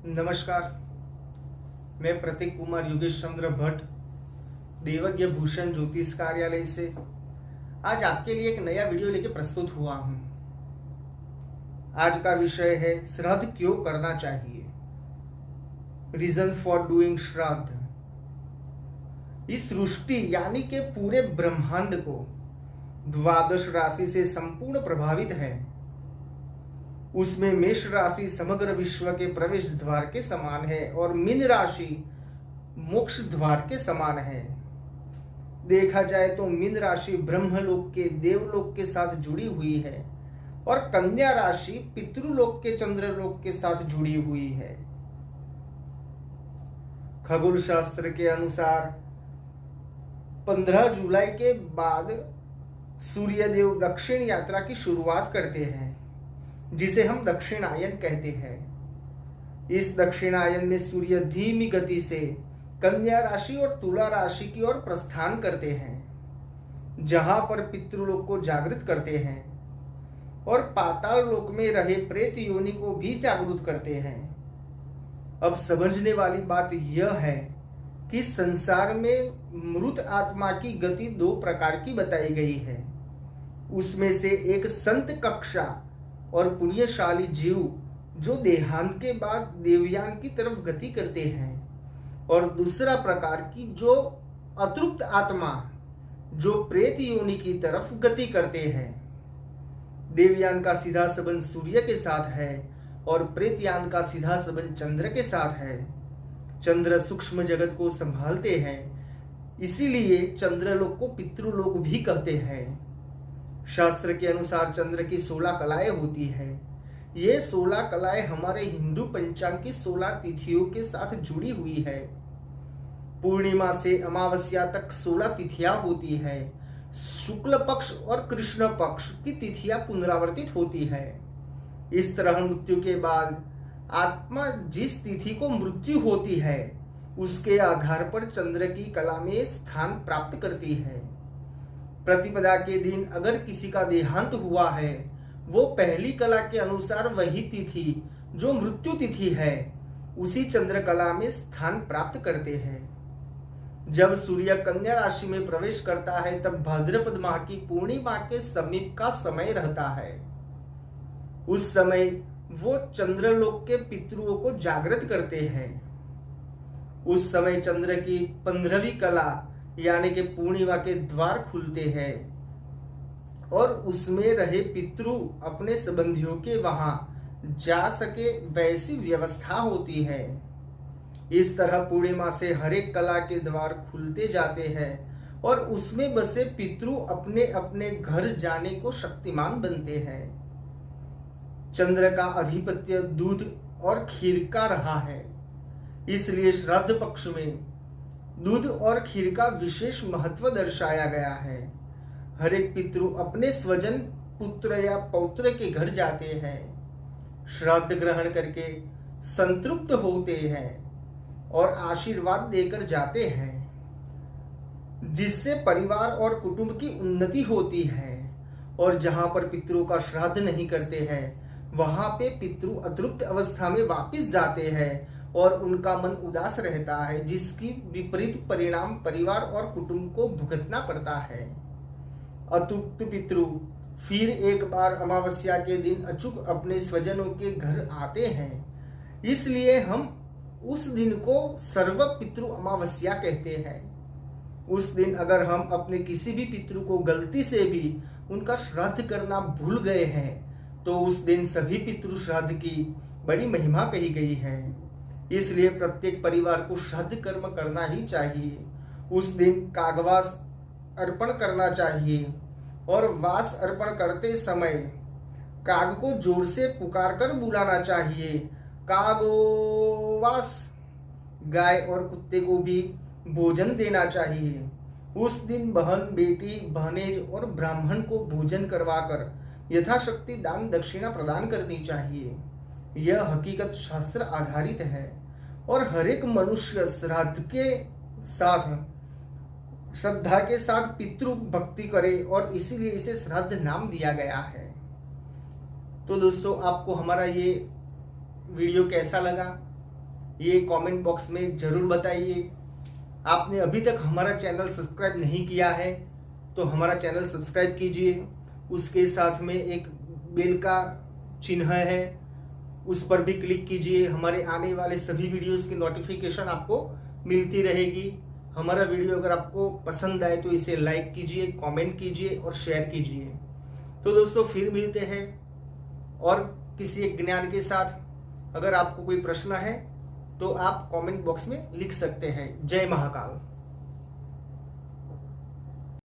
नमस्कार। मैं प्रतीक कुमार योगेश चंद्र भट्ट देवज्ञ भूषण ज्योतिष कार्यालय से आज आपके लिए एक नया वीडियो लेके प्रस्तुत हुआ हूं। आज का विषय है श्राद्ध क्यों करना चाहिए, रीजन फॉर डूइंग श्राद्ध। इस सृष्टि यानी के पूरे ब्रह्मांड को द्वादश राशि से संपूर्ण प्रभावित है। उसमें मेष राशि समग्र विश्व के प्रवेश द्वार के समान है और मीन राशि मोक्ष द्वार के समान है। देखा जाए तो मीन राशि ब्रह्मलोक के देवलोक के साथ जुड़ी हुई है और कन्या राशि पितृलोक के चंद्रलोक के साथ जुड़ी हुई है। खगोल शास्त्र के अनुसार 15 जुलाई के बाद सूर्यदेव दक्षिण यात्रा की शुरुआत करते हैं, जिसे हम दक्षिणायन कहते हैं। इस दक्षिणायन में सूर्य धीमी गति से कन्या राशि और तुला राशि की ओर प्रस्थान करते हैं, जहां पर पितृलोक को जागृत करते हैं और पाताल लोक में रहे प्रेत योनि को भी जागृत करते हैं। अब समझने वाली बात यह है कि संसार में मृत आत्मा की गति 2 प्रकार की बताई गई है। उसमें से एक संत कक्षा और पुण्यशाली जीव जो देहांत के बाद देवयान की तरफ गति करते हैं, और दूसरा प्रकार की जो अतृप्त आत्मा जो प्रेत योनि की तरफ गति करते हैं। देवयान का सीधा संबंध सूर्य के साथ है और प्रेतयान का सीधा संबंध चंद्र के साथ है। चंद्र सूक्ष्म जगत को संभालते हैं, इसीलिए चंद्रलोक को पितृलोक भी कहते हैं। शास्त्र के अनुसार चंद्र की 16 कलाएं होती है। ये 16 कलाएं हमारे हिंदू पंचांग की 16 तिथियों के साथ जुड़ी हुई है। पूर्णिमा से अमावस्या तक 16 तिथियां होती है। शुक्ल पक्ष और कृष्ण पक्ष की तिथियां पुनरावर्तित होती है। इस तरह मृत्यु के बाद आत्मा जिस तिथि को मृत्यु होती है, उसके आधार पर चंद्र की कला में स्थान प्राप्त करती है। प्रतिपदा के दिन अगर किसी का देहांत हुआ है, वो पहली कला के अनुसार वही तिथि जो मृत्यु तिथि है, उसी चंद्र कला में स्थान प्राप्त करते हैं। जब सूर्य कन्या राशि में प्रवेश करता है, तब भाद्रपद माह की पूर्णिमा के समीप का समय रहता है। उस समय वो चंद्रलोक के पितरों को जागृत करते हैं। उस समय चंद्र की 15वीं कला यानी कि पूर्णिमा के द्वार खुलते हैं और उसमें रहे पितृ अपने संबंधियों के वहां जा सके, वैसी व्यवस्था होती है। इस तरह पूर्णिमा से हर एक कला के द्वार खुलते जाते हैं और उसमें बसे पितृ अपने अपने घर जाने को शक्तिमान बनते हैं। चंद्र का अधिपत्य दूध और खीर का रहा है, इसलिए श्राद्ध पक्ष में दूध और खीर का विशेष महत्व दर्शाया गया है। हर एक पितृ अपने स्वजन पुत्र या पौत्र के घर जाते हैं, श्राद्ध ग्रहण करके संतृप्त होते हैं और आशीर्वाद देकर जाते हैं, जिससे परिवार और कुटुंब की उन्नति होती है। और जहां पर पितरों का श्राद्ध नहीं करते हैं, वहां पे पितृ अतृप्त अवस्था में वापिस जाते हैं और उनका मन उदास रहता है, जिसकी विपरीत परिणाम परिवार और कुटुंब को भुगतना पड़ता है। अतृप्त पितृ फिर एक बार अमावस्या के दिन अचूक अपने स्वजनों के घर आते हैं, इसलिए हम उस दिन को सर्व पितृ अमावस्या कहते हैं। उस दिन अगर हम अपने किसी भी पितृ को गलती से भी उनका श्राद्ध करना भूल गए हैं, तो उस दिन सभी पितृ श्राद्ध की बड़ी महिमा कही गई है। इसलिए प्रत्येक परिवार को श्राद्ध कर्म करना ही चाहिए। उस दिन कागवास अर्पण करना चाहिए और वास अर्पण करते समय काग को जोर से पुकार कर बुलाना चाहिए, कागोवास। गाय और कुत्ते को भी भोजन देना चाहिए। उस दिन बहन, बेटी, बहनेज और ब्राह्मण को भोजन करवाकर यथाशक्ति दान दक्षिणा प्रदान करनी चाहिए। यह हकीकत शास्त्र आधारित है और हर एक मनुष्य श्राद्ध के साथ श्रद्धा के साथ पितृ भक्ति करे, और इसीलिए इसे श्राद्ध नाम दिया गया है। तो दोस्तों, आपको हमारा ये वीडियो कैसा लगा ये कमेंट बॉक्स में जरूर बताइए। आपने अभी तक हमारा चैनल सब्सक्राइब नहीं किया है तो हमारा चैनल सब्सक्राइब कीजिए। उसके साथ में एक बेल का चिन्ह है, उस पर भी क्लिक कीजिए। हमारे आने वाले सभी वीडियोस की नोटिफिकेशन आपको मिलती रहेगी। हमारा वीडियो अगर आपको पसंद आए तो इसे लाइक कीजिए, कमेंट कीजिए और शेयर कीजिए। तो दोस्तों फिर मिलते हैं और किसी एक ज्ञान के साथ। अगर आपको कोई प्रश्न है तो आप कमेंट बॉक्स में लिख सकते हैं। जय महाकाल।